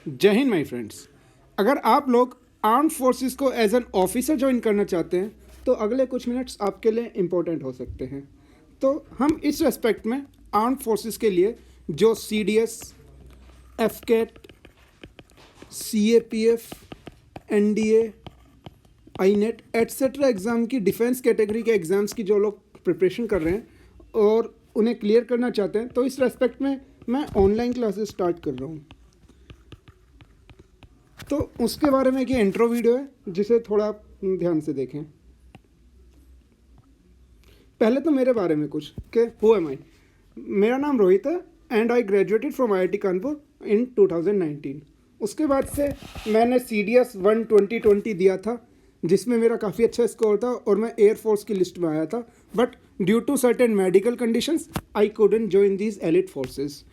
जय Hind my friends. अगर आप लोग आर्म फोर्सेस को एज एन ऑफिसर ज्वाइन करना चाहते हैं तो अगले कुछ मिनट्स आपके लिए इम्पोर्टेंट हो सकते हैं। तो हम इस रेस्पेक्ट में आर्म फोर्सेस के लिए जो CDS, FCAT, CAPF, NDA, INET etcetera exam की डिफेंस कैटेगरी के एग्ज़ाम्स की जो लोग प्रिपरेशन कर रहे हैं और उन्हें क्लियर करना चाहते हैं, तो इस रेस्पेक्ट में मैं ऑनलाइन क्लासेस स्टार्ट कर रहा हूँ। तो उसके बारे में एक इंट्रो वीडियो है जिसे थोड़ा आप ध्यान से देखें। पहले तो मेरे बारे में कुछ कि हु एम आई। मेरा नाम रोहित है and I graduated from IIT Kanpur in 2019। उसके बाद से मैंने CDS 1 2020 दिया था जिसमें मेरा काफ़ी अच्छा स्कोर था और मैं एयरफोर्स की लिस्ट में आया था, but due to certain medical conditions I couldn't join these elite forces.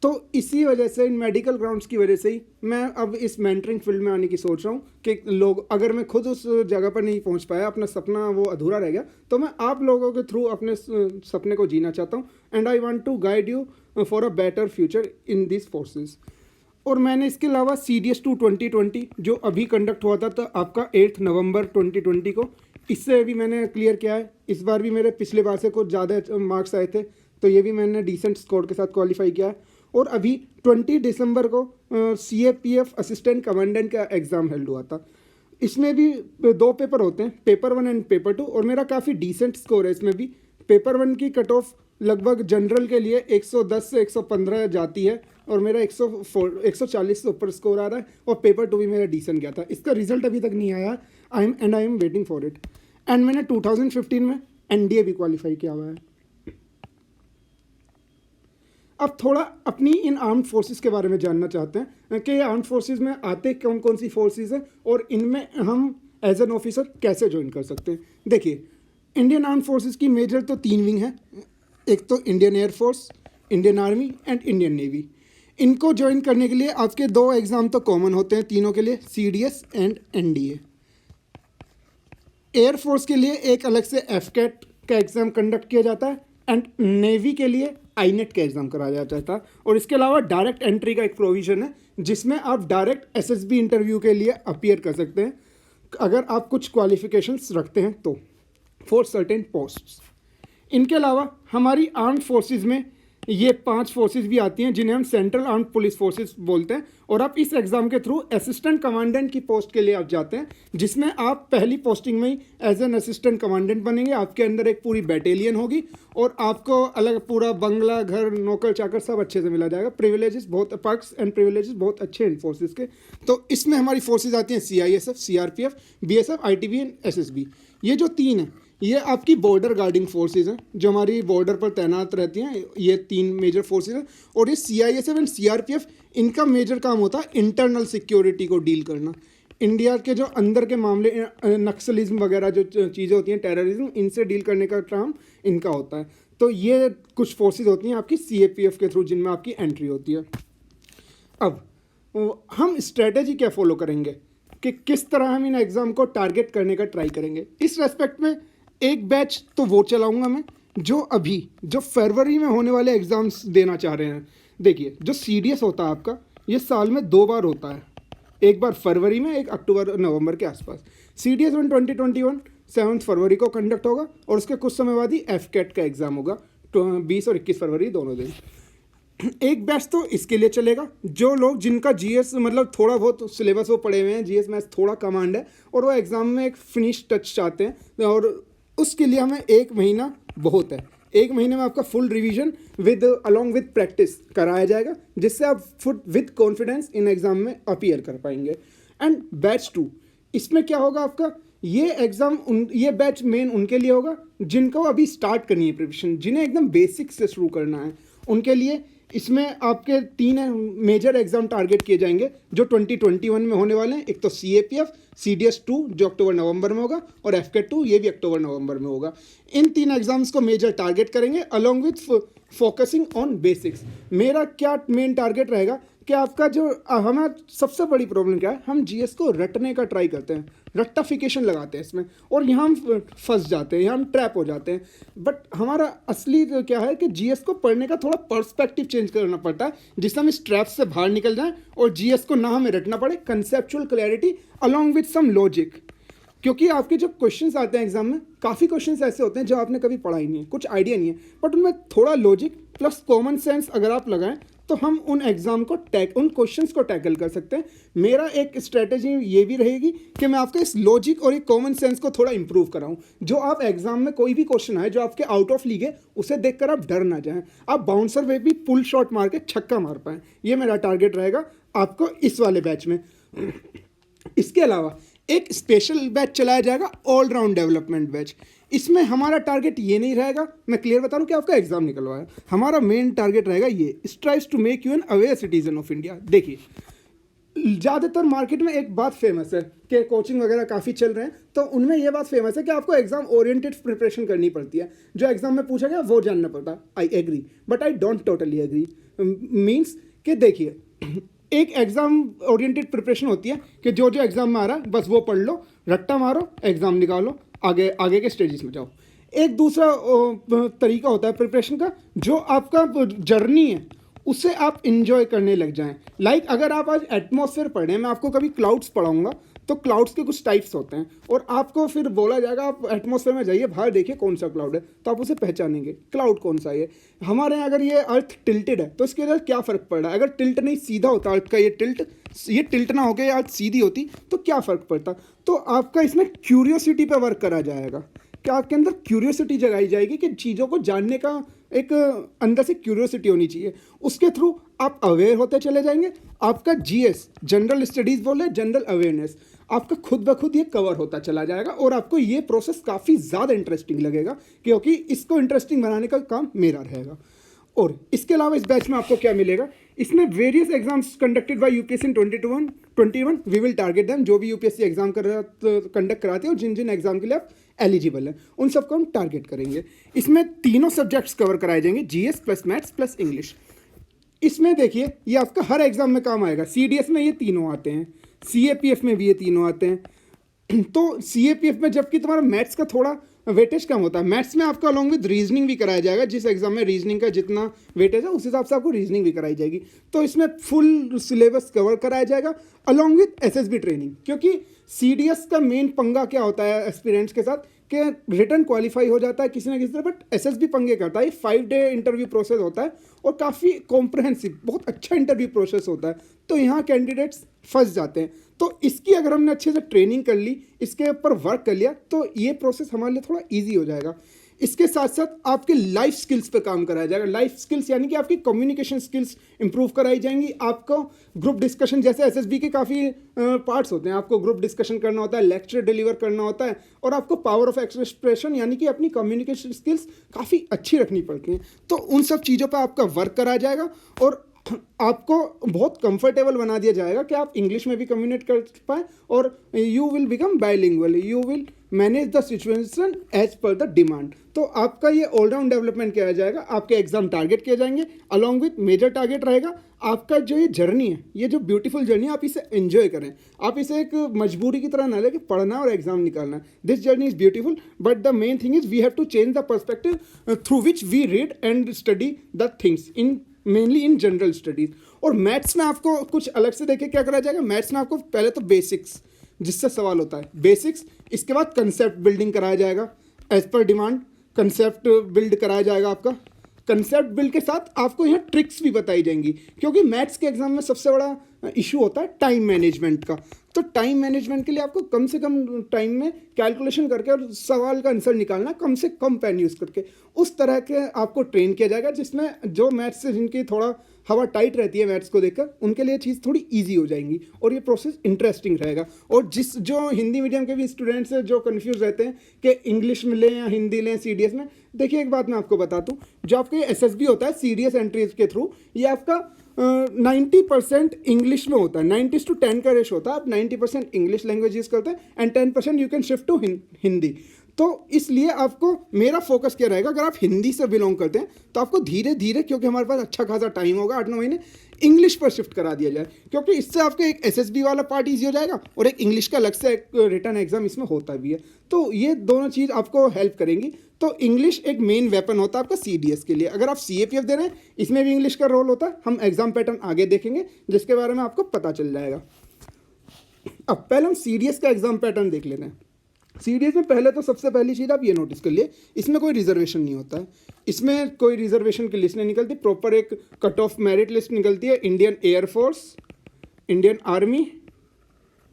तो इसी वजह से, इन मेडिकल ग्राउंड्स की वजह से ही मैं अब इस मेंटरिंग फील्ड में आने की सोच रहा हूँ कि लोग, अगर मैं खुद उस जगह पर नहीं पहुँच पाया, अपना सपना वो अधूरा रह गया, तो मैं आप लोगों के थ्रू अपने सपने को जीना चाहता हूँ and I want to guide you for a better future in this forces. और मैंने इसके अलावा CDS 2 2020 जो अभी कंडक्ट हुआ था तो आपका 8 नवंबर 2020 को, इससे भी मैंने क्लियर किया है। इस बार भी मेरे पिछले बार से कुछ ज़्यादा मार्क्स आए थे तो ये भी मैंने डिसेंट स्कोर के साथ क्वालिफाई किया है। और अभी 20 दिसंबर को CAPF असिस्टेंट कमांडेंट का एग्ज़ाम हेल्ड हुआ था। इसमें भी 2 पेपर होते हैं, पेपर 1 एंड पेपर 2, और मेरा काफ़ी डिसेंट स्कोर है इसमें भी। पेपर 1 की कट ऑफ लगभग जनरल के लिए 110 से 115 जाती है और मेरा 140 से ऊपर स्कोर आ रहा है, और पेपर 2 भी मेरा डिसेंट गया था। इसका रिजल्ट अभी तक नहीं आया, I am waiting for it. And मैंने 2015 में NDA भी क्वालिफाई किया हुआ है। अब थोड़ा अपनी इन आर्म्ड फोर्सेस के बारे में जानना चाहते हैं कि आर्म्ड फोर्सेस में आते कौन कौन सी फोर्सेस हैं और इनमें हम एज एन ऑफिसर कैसे ज्वाइन कर सकते हैं। देखिए, इंडियन आर्म्ड फोर्सेस की मेजर तो 3 विंग हैं। एक तो Indian air force, Indian army and Indian navy. इनको ज्वाइन करने के लिए आपके 2 एग्ज़ाम तो कॉमन होते हैं तीनों के लिए, CDS एंड NDA। एयरफोर्स के लिए एक अलग से FCAT का एग्ज़ाम कंडक्ट किया जाता है एंड नेवी के लिए INET का एग्ज़ाम कराया जाता था। और इसके अलावा डायरेक्ट एंट्री का एक प्रोविज़न है जिसमें आप डायरेक्ट SSB इंटरव्यू के लिए अपीयर कर सकते हैं अगर आप कुछ क्वालिफिकेशंस रखते हैं तो, फॉर सर्टेन पोस्ट्स। इनके अलावा हमारी आर्म्ड फोर्सेस में ये 5 फोर्सेस भी आती हैं जिन्हें हम सेंट्रल आर्म्ड पुलिस फोर्सेस बोलते हैं, और आप इस एग्ज़ाम के थ्रू असिस्टेंट कमांडेंट की पोस्ट के लिए आप जाते हैं, जिसमें आप पहली पोस्टिंग में ही एज एन असिस्टेंट कमांडेंट बनेंगे। आपके अंदर एक पूरी बैटेलियन होगी और आपको अलग पूरा बंगला, घर, नौकर चाकर सब अच्छे से मिला जाएगा। प्रिविलेजेस बहुत, पर्क्स एंड प्रिविलेजेस बहुत अच्छे हैं इन फोर्सेस के। तो इसमें हमारी फोर्सेज आती हैं CISF, CRPF, BSF, ITB and SSB। ये जो 3 हैं ये आपकी बॉर्डर गार्डिंग फोर्सेज हैं जो हमारी बॉर्डर पर तैनात रहती हैं। ये 3 मेजर फोर्सेज हैं, और ये CISF एंड CRPF, इनका मेजर काम होता है इंटरनल सिक्योरिटी को डील करना। इंडिया के जो अंदर के मामले, नक्सलिज्म वगैरह जो चीज़ें होती हैं, टेररिज्म, इनसे डील करने का काम इनका होता है। तो ये कुछ फोर्सेज होती हैं आपकी CAPF के थ्रू जिनमें आपकी एंट्री होती है। अब हम स्ट्रेटेजी क्या फॉलो करेंगे कि किस तरह हम इन एग्ज़ाम को टारगेट करने का ट्राई करेंगे। इस रेस्पेक्ट में एक बैच तो वो चलाऊंगा मैं जो फरवरी में होने वाले एग्ज़ाम्स देना चाह रहे हैं। देखिए, जो CDS होता है आपका, ये साल में 2 बार होता है, एक बार फरवरी में, एक अक्टूबर नवंबर के आसपास। CDS 1 2021 7 फरवरी को कंडक्ट होगा और उसके कुछ समय बाद ही FCAT का एग्ज़ाम होगा 20 और 21 फरवरी दोनों दिन। एक बैच तो इसके लिए चलेगा जो लोग, जिनका GS मतलब थोड़ा बहुत सिलेबस वो पढ़े हुए हैं, GS मैथ्स थोड़ा कमांड है और वो एग्ज़ाम में एक फिनिश टच चाहते हैं, और उसके लिए हमें 1 महीना बहुत है। 1 महीने में आपका full revision along with practice कराया जाएगा, जिससे आप full with confidence in exam में अपीयर कर पाएंगे। एंड बैच 2, इसमें क्या होगा आपका, ये एग्ज़ाम ये बैच मेन उनके लिए होगा जिनको अभी स्टार्ट करनी है प्रिपरेशन, जिन्हें एकदम बेसिक से शुरू करना है। उनके लिए इसमें आपके 3 मेजर एग्जाम टारगेट किए जाएंगे जो 2021 में होने वाले हैं। एक तो CAPF, CDS 2 जो अक्टूबर नवंबर में होगा, और FCAT 2 ये भी अक्टूबर नवंबर में होगा। इन 3 एग्जाम्स को मेजर टारगेट करेंगे along with focusing on basics. मेरा क्या मेन टारगेट रहेगा कि आपका जो हमारा सबसे बड़ी प्रॉब्लम क्या है, हम जीएस को रटने का ट्राई करते हैं, रट्टाफिकेशन लगाते हैं इसमें, और यहाँ हम फंस जाते हैं, यहाँ हम ट्रैप हो जाते हैं। बट हमारा असली तो क्या है कि जीएस को पढ़ने का थोड़ा पर्सपेक्टिव चेंज करना पड़ता है, जिससे हम इस ट्रैप से बाहर निकल जाएं और जीएस को ना हमें रटना पड़े, conceptual clarity along with some logic. क्योंकि आपके जो क्वेश्चंस आते हैं एग्जाम में, काफ़ी क्वेश्चंस ऐसे होते हैं जो आपने कभी पढ़ा ही नहीं है, कुछ आइडिया नहीं है, बट उनमें थोड़ा लॉजिक प्लस कॉमन सेंस अगर आप लगाएं तो हम उन एग्जाम को उन क्वेश्चंस को टैकल कर सकते हैं। मेरा एक स्ट्रेटेजी ये भी रहेगी कि मैं आपके इस लॉजिक और एक कॉमन सेंस को थोड़ा इंप्रूव कराऊं, जो आप एग्जाम में कोई भी क्वेश्चन आए जो आपके आउट ऑफ लीग है, उसे देखकर आप डर ना जाएं, आप बाउंसर वे भी पुल शॉट मार के छक्का मार पाएं। ये मेरा टारगेट रहेगा आपको इस वाले बैच में। इसके अलावा एक स्पेशल बैच चलाया जाएगा, ऑलराउंड डेवलपमेंट बैच। इसमें हमारा टारगेट ये नहीं रहेगा, मैं क्लियर बता रहा हूँ कि आपका एग्जाम निकलवाया, हमारा मेन टारगेट रहेगा ये, strives to make you an aware citizen of India. देखिए, ज़्यादातर मार्केट में एक बात फेमस है कि कोचिंग वगैरह काफ़ी चल रहे हैं, तो उनमें ये बात फेमस है कि आपको एग्जाम ओरिएंटेड प्रिपरेशन करनी पड़ती है, जो एग्जाम में पूछा गया वो जानना पड़ता है। I agree, but I don't totally agree. Means कि देखिए, एक एग्जाम ओरिएंटेड प्रिपरेशन होती है कि जो जो एग्जाम में आ रहा है बस वो पढ़ लो, रट्टा मारो, एग्जाम निकालो, आगे आगे के स्टेजेस में जाओ। एक दूसरा तरीका होता है प्रिपरेशन का, जो आपका जर्नी है उसे आप इंजॉय करने लग जाएं। लाइक अगर आप आज एटमॉस्फेयर पढ़ रहे हैं, मैं आपको कभी क्लाउड्स पढ़ाऊंगा, तो क्लाउड्स के कुछ टाइप्स होते हैं और आपको फिर बोला जाएगा आप एटमॉस्फेयर में जाइए, बाहर देखिए कौन सा क्लाउड है, तो आप उसे पहचानेंगे क्लाउड कौन सा है। हमारे यहाँ अगर ये अर्थ टिल्टेड है तो इसके अंदर क्या फ़र्क पड़ रहा है, अगर टिल्ट नहीं सीधा होता अर्थ का ये टिल्ट ना होकर अर्थ सीधी होती तो क्या फ़र्क पड़ता। तो आपका इसमें क्यूरियोसिटी पर वर्क करा जाएगा कि आपके अंदर क्यूरियोसिटी जगाई जाएगी कि चीज़ों को जानने का एक अंदर से क्यूरियोसिटी होनी चाहिए, उसके थ्रू आप अवेयर होते चले जाएंगे। आपका जीएस, जनरल स्टडीज़ बोले, जनरल अवेयरनेस, आपका खुद ब खुद ये कवर होता चला जाएगा और आपको ये प्रोसेस काफ़ी ज़्यादा इंटरेस्टिंग लगेगा, क्योंकि इसको इंटरेस्टिंग बनाने का काम मेरा रहेगा। और इसके अलावा इस बैच में आपको क्या मिलेगा, इसमें various exams conducted by UPSC in 2021 we will target them, जो भी यूपीएससी एग्जाम कंडक्ट कराते हैं और जिन जिन एग्जाम के लिए आप एलिजिबल हैं उन सबको हम टारगेट करेंगे। इसमें तीनों सब्जेक्ट्स कवर कराए जाएंगे, GS plus maths plus English. इसमें देखिए ये आपका हर एग्जाम में काम आएगा। सीडीएस में ये तीनों आते हैं, सीएपीएफ में भी ये तीनों आते हैं। तो सीएपीएफ में जबकि तुम्हारा मैथ्स का थोड़ा वेटेज कम होता है, मैथ्स में आपको अलॉन्ग विद रीजनिंग भी कराया जाएगा, जिस एग्जाम में रीजनिंग का जितना वेटेज है उस हिसाब से आपको रीजनिंग भी कराई जाएगी। तो इसमें फुल सिलेबस कवर कराया जाएगा अलॉन्ग विद एसएसबी ट्रेनिंग, क्योंकि सीडीएस का मेन पंगा क्या होता है एस्पिरेंट्स के साथ कि रिटर्न क्वालिफाई हो जाता है किसी ना किसी तरह, बट एसएसबी पंगे करता है। 5 डे इंटरव्यू प्रोसेस होता है और काफ़ी कॉम्प्रहेंसिव, बहुत अच्छा इंटरव्यू प्रोसेस होता है, तो यहाँ कैंडिडेट्स फंस जाते हैं। तो इसकी अगर हमने अच्छे से ट्रेनिंग कर ली, इसके ऊपर वर्क कर लिया, तो ये प्रोसेस हमारे लिए थोड़ा ईजी हो जाएगा। इसके साथ साथ आपके लाइफ स्किल्स पे काम कराया जाएगा। लाइफ स्किल्स यानी कि आपकी कम्युनिकेशन स्किल्स इंप्रूव कराई जाएंगी। आपको ग्रुप डिस्कशन, जैसे एसएसबी के काफ़ी पार्ट्स होते हैं, आपको ग्रुप डिस्कशन करना होता है, लेक्चर डिलीवर करना होता है, और आपको पावर ऑफ एक्सप्रेशन यानी कि अपनी कम्युनिकेशन स्किल्स काफ़ी अच्छी रखनी पड़ती हैं। तो उन सब चीज़ों पर आपका वर्क कराया जाएगा और आपको बहुत कंफर्टेबल बना दिया जाएगा कि आप इंग्लिश में भी कम्युनिकेट कर पाएँ और you will become bilingual, you will manage the situation as per the demand. तो आपका ये ऑलराउंड डेवलपमेंट किया जाएगा, आपके एग्जाम टारगेट किए जाएंगे, अलॉन्ग विथ मेजर टारगेट रहेगा आपका जो ये जर्नी है, ये जो ब्यूटीफुल जर्नी है, आप इसे एंजॉय करें। आप इसे एक मजबूरी की तरह ना लें कि पढ़ना और एग्जाम निकालना है। This journey is beautiful, but the main thing is we have to change the perspective through which we read and study the things in mainly in general studies. और मैथ्स में आपको कुछ अलग से देखे क्या करा जाएगा, मैथ्स में आपको पहले तो बेसिक्स, जिससे सवाल होता है बेसिक्स, इसके बाद कंसेप्ट बिल्डिंग कराया जाएगा as per demand, concept build कराया जाएगा आपका। कंसेप्ट बिल्ड के साथ आपको यहाँ ट्रिक्स भी बताई जाएंगी, क्योंकि मैथ्स के एग्जाम में सबसे बड़ा इशू होता है टाइम मैनेजमेंट का। तो टाइम मैनेजमेंट के लिए आपको कम से कम टाइम में कैलकुलेशन करके और सवाल का आंसर निकालना, कम से कम पेन यूज़ करके, उस तरह के आपको ट्रेन किया जाएगा, जिसमें जो मैथ्स से जिनकी थोड़ा हवा टाइट रहती है मैथ्स को देखकर, उनके लिए चीज़ थोड़ी इजी हो जाएंगी और ये प्रोसेस इंटरेस्टिंग रहेगा। और जो हिंदी मीडियम के भी स्टूडेंट्स हैं जो कंफ्यूज रहते हैं कि इंग्लिश में लें या हिंदी लें सीडीएस में, देखिए एक बात मैं आपको बता दूं, जो आपके एसएसबी होता है सीडीएस एंट्रीज के थ्रू, ये आपका 90% इंग्लिश में होता है, 90:10 का रेशो होता है। आप 90% इंग्लिश लैंग्वेज यूज़ करते हैं and 10% you can shift to Hindi. तो इसलिए आपको मेरा फोकस क्या रहेगा, अगर आप हिंदी से बिलोंग करते हैं तो आपको धीरे धीरे, क्योंकि हमारे पास अच्छा खासा टाइम होगा 8-9 महीने, इंग्लिश पर शिफ्ट करा दिया जाए, क्योंकि इससे आपका एक एसएसबी वाला पार्ट ईजी हो जाएगा और एक इंग्लिश का अलग से एक रिटर्न एग्जाम इसमें होता भी है। तो ये दोनों चीज़ आपको हेल्प करेंगी। तो इंग्लिश एक मेन वेपन होता है आपका सीडीएस के लिए। अगर आप सीएपीएफ दे रहे हैं, इसमें भी इंग्लिश का रोल होता है। हम एग्जाम पैटर्न आगे देखेंगे जिसके बारे में आपको पता चल जाएगा। अब पहले हम सीडीएस का एग्जाम पैटर्न देख लेते हैं। सीडीएस में पहले तो सबसे पहली चीज़ आप ये नोटिस कर लिए, इसमें कोई रिजर्वेशन नहीं होता है। इसमें कोई रिजर्वेशन की लिस्ट नहीं निकलती, प्रॉपर एक कट ऑफ मेरिट लिस्ट निकलती है। Indian air force, Indian army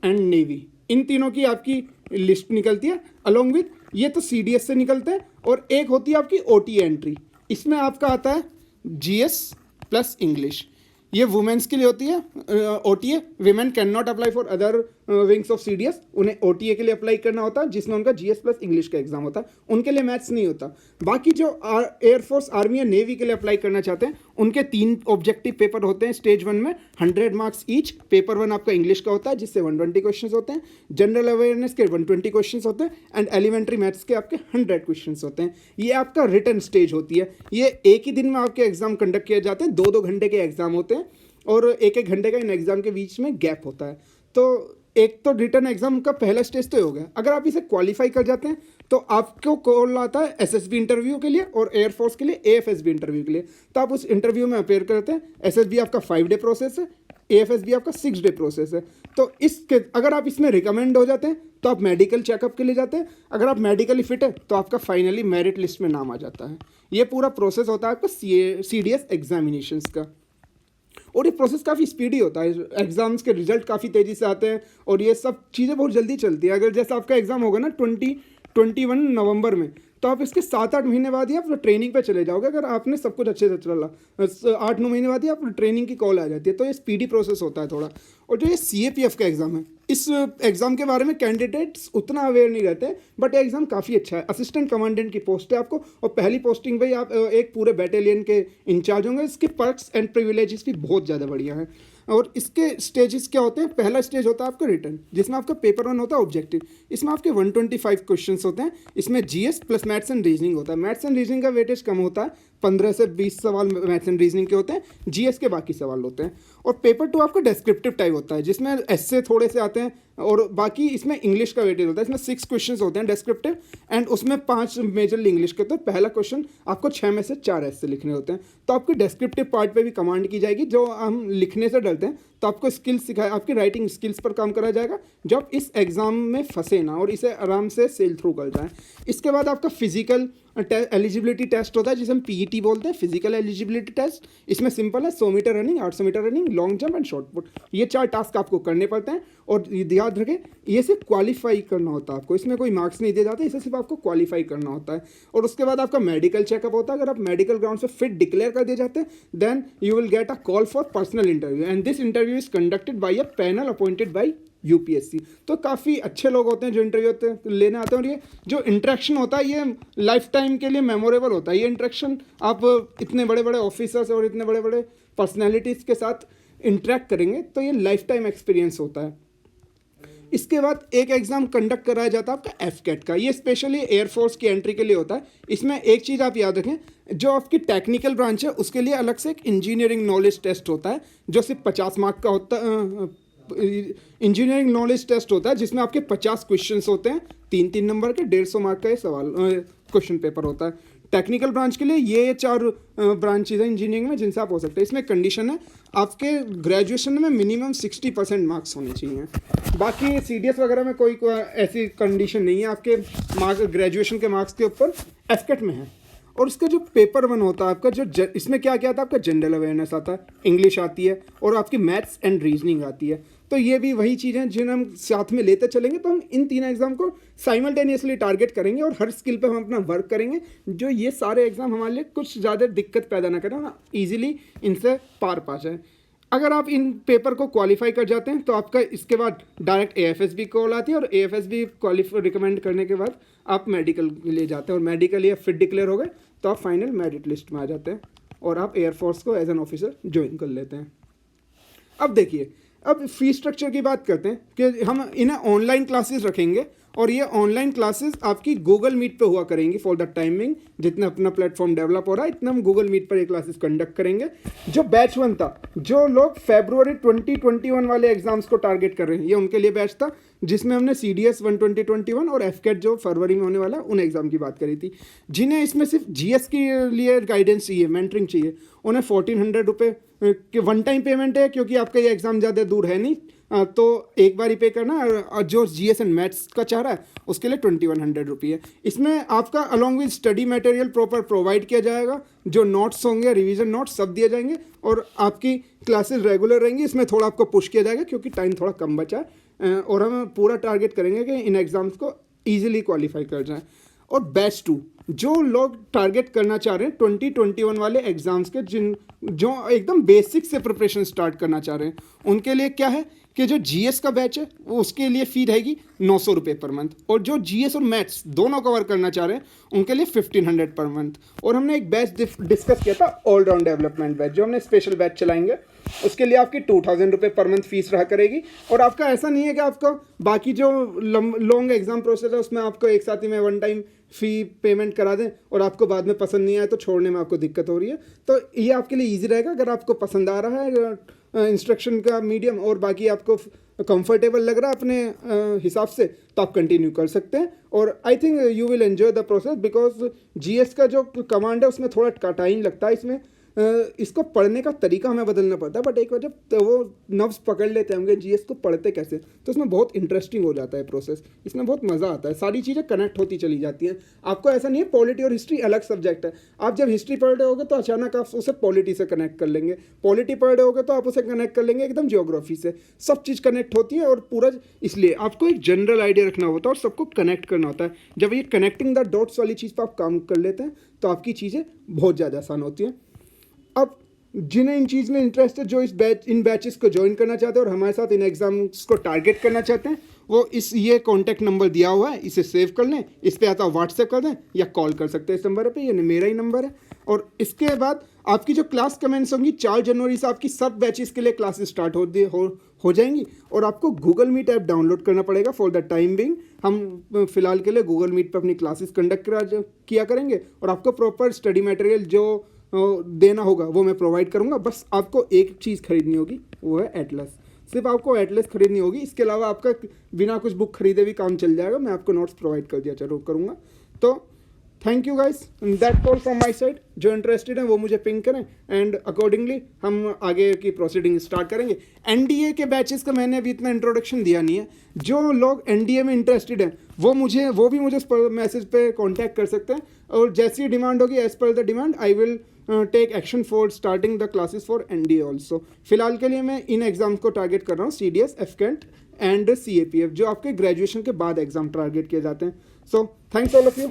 and navy, इन तीनों की आपकी लिस्ट निकलती है अलोंग विद, ये तो सीडीएस से निकलते हैं। और एक होती है आपकी ओटी एंट्री, इसमें आपका आता है जीएस प्लस इंग्लिश। ये वुमेन्स के लिए होती है OTA. Women can not apply for other wings of CDS, उन्हें ओटीए के लिए अप्लाई करना होता है, जिसमें उनका जीएस प्लस इंग्लिश का एग्जाम होता है। उनके लिए मैथ्स नहीं होता। बाकी जो एयरफोर्स, आर्मी या नेवी के लिए अप्लाई करना चाहते हैं, उनके 3 ऑब्जेक्टिव पेपर होते हैं स्टेज 1 में, 100 मार्क्स ईच। पेपर 1 आपका इंग्लिश का होता है जिससे 120 क्वेश्चन होते हैं, जनरल अवेयरनेस के 120 क्वेश्चन होते हैं एंड एलिमेंट्री मैथ्स के आपके 100 क्वेश्चन होते हैं। ये आपका रिटर्न स्टेज होती है। ये एक ही दिन में आपके एग्जाम कंडक्ट किए जाते हैं, 2-2 घंटे के एग्जाम होते हैं और 1-1 घंटे का इन एग्जाम के बीच में गैप होता है। तो एक तो रिटर्न एग्जाम का पहला स्टेज तो हो गया। अगर आप इसे क्वालिफाई कर जाते हैं तो आपको कॉल आता है एसएसबी इंटरव्यू के लिए और एयरफोर्स के लिए एएफएसबी इंटरव्यू के लिए। तो आप उस इंटरव्यू में अपेयर करते हैं। एसएसबी आपका 5 डे प्रोसेस है, एएफएसबी आपका 6 डे प्रोसेस है। तो इसके अगर आप इसमें रिकमेंड हो जाते हैं तो आप मेडिकल चेकअप के लिए जाते हैं। अगर आप मेडिकली फिट है तो आपका फाइनली मेरिट लिस्ट में नाम आ जाता है। ये पूरा प्रोसेस होता है आपका सीडीएस एग्जामिनेशंस का। और ये प्रोसेस काफ़ी स्पीडी होता है। एग्जाम्स के रिजल्ट काफ़ी तेज़ी से आते हैं और ये सब चीज़ें बहुत जल्दी चलती है। अगर जैसे आपका एग्ज़ाम होगा ना 21 नवंबर में, तो आप इसके 7-8 महीने बाद ही आप ट्रेनिंग पे चले जाओगे। अगर आपने सब कुछ अच्छे से चला 8-9 महीने बाद ही आप ट्रेनिंग की कॉल आ जाती है। तो ये स्पीडी प्रोसेस होता है थोड़ा। और जो ये सीएपीएफ का एग्ज़ाम है, इस एग्ज़ाम के बारे में कैंडिडेट्स उतना अवेयर नहीं रहते, बट ये एग्ज़ाम काफ़ी अच्छा है। असिस्टेंट कमांडेंट की पोस्ट है आपको, और पहली पोस्टिंग पे आप एक पूरे बैटेलियन के इंचार्ज होंगे। इसके पर्क्स एंड प्रिविलेजेस भी बहुत ज़्यादा बढ़िया हैं। और इसके स्टेजेस क्या होते हैं? पहला स्टेज होता है आपका रिटर्न, जिसमें आपका पेपर 1 होता है ऑब्जेक्टिव। इसमें आपके 125 क्वेश्चंस होते हैं। इसमें GS plus maths and reasoning होता है। मैथ्स एंड रीजनिंग का वेटेज कम होता है, 15 से 20 सवाल मैथ्स एंड रीजनिंग के होते हैं, जीएस के बाकी सवाल होते हैं। और पेपर 2 आपका डिस्क्रिप्टिव टाइप होता है, जिसमें एस्से थोड़े से आते हैं और बाकी इसमें इंग्लिश का वेटेज होता है। इसमें 6 क्वेश्चंस होते हैं डिस्क्रिप्टिव एंड उसमें 5 मेजरली इंग्लिश के। तो पहला क्वेश्चन आपको 6 में से 4 एस्से लिखने होते हैं। तो आपके डिस्क्रिप्टिव पार्ट पे भी कमांड की जाएगी। जो हम लिखने से डरते हैं, तो आपको स्किल्स सिखाए, आपकी राइटिंग स्किल्स पर काम करा जाएगा, जो आप इस एग्ज़ाम में फंसे ना और इसे आराम से सेल थ्रू कर जाएँ। इसके बाद आपका फिजिकल एलिजिबिलिटी टेस्ट होता है, जिसे हम पीईटी बोलते हैं, फिजिकल एलिजिबिलिटी टेस्ट। इसमें सिंपल है, 100 metre running, 800 metre running, long jump and short put. ये 4 टास्क आपको करने पड़ते हैं और याद रखें, ये सिर्फ क्वालिफाई करना होता है आपको। इसमें कोई मार्क्स नहीं दिए जाते, इसे सिर्फ आपको क्वालिफाई करना होता है। और उसके बाद आपका मेडिकल चेकअप होता है। अगर आप मेडिकल ग्राउंड से फिट डिक्लेयर कर दिए जाते हैं, then you will get a call for personal interview and this interview is conducted by a panel appointed by UPSC. तो काफ़ी अच्छे लोग होते हैं जो इंटरव्यू लेने आते हैं। और ये जो इंटरेक्शन होता है, ये लाइफ टाइम के लिए मेमोरेबल होता है। ये इंटरेक्शन आप इतने बड़े बड़े ऑफिसर्स और इतने बड़े बड़े पर्सनैलिटीज़ के साथ इंटरेक्ट करेंगे, तो ये लाइफ टाइम एक्सपीरियंस होता है। इसके बाद एक एग्ज़ाम कंडक्ट कराया जाता है आपका एफकेट का। ये स्पेशली एयरफोर्स की एंट्री के लिए होता है। इसमें एक चीज़ आप याद रखें, जो आपकी टेक्निकल ब्रांच है उसके लिए अलग से एक इंजीनियरिंग नॉलेज टेस्ट होता है, जो सिर्फ 50 मार्क का होता है। इंजीनियरिंग नॉलेज टेस्ट होता है, जिसमें आपके 50 क्वेश्चंस होते हैं, 3-3 नंबर के, 150 मार्क का ये सवाल क्वेश्चन पेपर होता है। टेक्निकल ब्रांच के लिए ये 4 ब्रांचेज हैं इंजीनियरिंग में जिनसे आप हो सकते हैं। इसमें कंडीशन है, आपके ग्रेजुएशन में मिनिमम 60% मार्क्स होने चाहिए। बाकी सीडीएस वगैरह में कोई ऐसी कंडीशन नहीं है, आपके मार्क्स ग्रेजुएशन के मार्क्स के ऊपर एफकेट में है। और उसका जो पेपर 1 होता है आपका, जो इसमें क्या क्या आता है, आपका जनरल अवेयरनेस आता है, इंग्लिश आती है और आपकी मैथ्स एंड रीजनिंग आती है। तो ये भी वही चीज़ें हैं जिन्हें हम साथ में लेते चलेंगे। तो हम इन 3 एग्जाम को साइमल्टेनियसली टारगेट करेंगे और हर स्किल पे हम अपना वर्क करेंगे, जो ये सारे एग्जाम हमारे लिए कुछ ज़्यादा दिक्कत पैदा ना करें, हम ईजिली इनसे पार पा जाए। अगर आप इन पेपर को क्वालिफाई कर जाते हैं तो आपका इसके बाद डायरेक्ट एएफएसबी कॉल आती है और एएफएसबी क्वालिफाई रिकमेंड करने के बाद आप मेडिकल ले जाते हैं और मेडिकल या फिट डिक्लेयर हो गए तो आप फाइनल मेरिट लिस्ट में आ जाते हैं और आप एयरफोर्स को एज एन ऑफिसर ज्वाइन कर लेते हैं। अब देखिए, अब फी स्ट्रक्चर की बात करते हैं कि हम इन्हें ऑनलाइन क्लासेस रखेंगे और ये ऑनलाइन क्लासेस आपकी गूगल मीट पे हुआ करेंगी फॉर द टाइमिंग। जितना अपना प्लेटफॉर्म डेवलप हो रहा है इतना हम गूगल मीट पर ये क्लासेस कंडक्ट करेंगे। जो बैच 1 था, जो लोग फरवरी 2021 वाले एग्जाम्स को टारगेट कर रहे हैं, ये उनके लिए बैच था जिसमें हमने CDS 1 2021 और FCAT जो फरवरी में होने वाला है उन एग्जाम की बात करी थी। जिन्हें इसमें सिर्फ GS के लिए गाइडेंस चाहिए, मेंटरिंग चाहिए, उन्हें 1400 रुपये कि वन टाइम पेमेंट है, क्योंकि आपका ये एग्ज़ाम ज़्यादा दूर है नहीं, तो एक बार ही पे करना। और जो GS एंड मैथ्स का चाह रहा है उसके लिए 2100 रुपये है। इसमें आपका along with study material proper provide किया जाएगा, जो नोट्स होंगे, रिवीजन नोट्स सब दिए जाएंगे, और आपकी क्लासेस रेगुलर रहेंगी। इसमें थोड़ा आपको पुश किया जाएगा क्योंकि टाइम थोड़ा कम बचा है, और हम पूरा टारगेट करेंगे कि इन एग्ज़ाम्स को ईजिली क्वालिफाई कर जाएँ। और बैच 2 जो लोग टारगेट करना चाह रहे हैं 2021 वाले एग्जाम्स के, जो एकदम बेसिक से प्रिपरेशन स्टार्ट करना चाह रहे हैं, उनके लिए क्या है कि जो GS का बैच है वो उसके लिए फ़ी रहेगी 900 रुपये पर मंथ, और जो GS और मैथ्स दोनों कवर करना चाह रहे हैं उनके लिए 1500 पर मंथ। और हमने एक बैच डिस्कस किया था ऑलराउंड डेवलपमेंट बैच, जो हमने स्पेशल बैच चलाएंगे, उसके लिए आपकी 2000 रुपये पर मंथ फीस रहा करेगी। और आपका ऐसा नहीं है कि आपको बाकी जो लॉन्ग एग्जाम प्रोसेस है उसमें आपको एक साथ ही में वन टाइम फ़ी पेमेंट करा दें और आपको बाद में पसंद नहीं आए तो छोड़ने में आपको दिक्कत हो रही है। तो ये आपके लिए ईजी रहेगा। अगर आपको पसंद आ रहा है इंस्ट्रक्शन का मीडियम और बाकी आपको कंफर्टेबल लग रहा है अपने हिसाब से, तो आप कंटिन्यू कर सकते हैं। और I think you will enjoy the process, because GS का जो कमांड है उसमें थोड़ा टाइम लगता है। इसमें इसको पढ़ने का तरीका हमें बदलना पड़ता है, बट एक बार जब तो वो नर्व्स पकड़ लेते हैं हम GS को पढ़ते कैसे, तो उसमें बहुत इंटरेस्टिंग हो जाता है प्रोसेस। इसमें बहुत मज़ा आता है, सारी चीज़ें कनेक्ट होती चली जाती हैं। आपको ऐसा नहीं है पॉलिटी और हिस्ट्री अलग सब्जेक्ट है, आप जब हिस्ट्री पढ़ रहे होगे तो अचानक आप उसे पॉलिटी से कनेक्ट कर लेंगे, पॉलिटी पढ़ रहे होगे तो आप उसे कनेक्ट कर लेंगे एकदम जियोग्राफी से। सब चीज़ कनेक्ट होती है और पूरा, इसलिए आपको एक जनरल आइडिया रखना होता है और सबको कनेक्ट करना होता है। जब ये कनेक्टिंग द डॉट्स वाली चीज़ पर आप काम कर लेते हैं तो आपकी चीज़ें बहुत ज़्यादा आसान होती हैं। अब जिन्हें इन चीज़ में इंटरेस्ट है, जो इन बैचेस को ज्वाइन करना चाहते हैं और हमारे साथ इन एग्जाम्स को टारगेट करना चाहते हैं, वो ये कॉन्टैक्ट नंबर दिया हुआ है, इसे सेव कर लें, इस पर आता व्हाट्सएप कर दें या कॉल कर सकते हैं इस नंबर पे, ये मेरा ही नंबर है। और इसके बाद आपकी जो क्लास कमेंट्स होंगी 4 जनवरी से आपकी सब बैचेस के लिए क्लासेस स्टार्ट हो जाएंगी। और आपको गूगल मीट ऐप डाउनलोड करना पड़ेगा फॉर द टाइम बिंग। हम फिलहाल के लिए गूगल मीट पर अपनी क्लासेस कंडक्ट किया करेंगे और आपको प्रॉपर स्टडी मटेरियल जो देना होगा वो मैं प्रोवाइड करूंगा। बस आपको एक चीज़ खरीदनी होगी, वो है एटलस। सिर्फ आपको एटलस खरीदनी होगी, इसके अलावा आपका बिना कुछ बुक खरीदे भी काम चल जाएगा। मैं आपको नोट्स प्रोवाइड कर दिया जरूर करूँगा। तो thank you guys, that all from my side. जो इंटरेस्टेड हैं वो मुझे पिंग करें एंड अकॉर्डिंगली हम आगे की प्रोसीडिंग स्टार्ट करेंगे। NDA के बैचेस का मैंने अभी इतना इंट्रोडक्शन दिया नहीं है। जो लोग NDA में इंटरेस्टेड हैं वो भी मुझे मैसेज पे कांटेक्ट कर सकते हैं, और जैसी डिमांड होगी as per the demand I will take action for starting the classes for NDA also. फिलहाल के लिए मैं इन एग्जाम को टारगेट कर रहा हूँ, CDS, FCAT एंड CAPF, जो आपके ग्रेजुएशन के बाद एग्जाम टारगेट किए जाते हैं। So thanks all of you.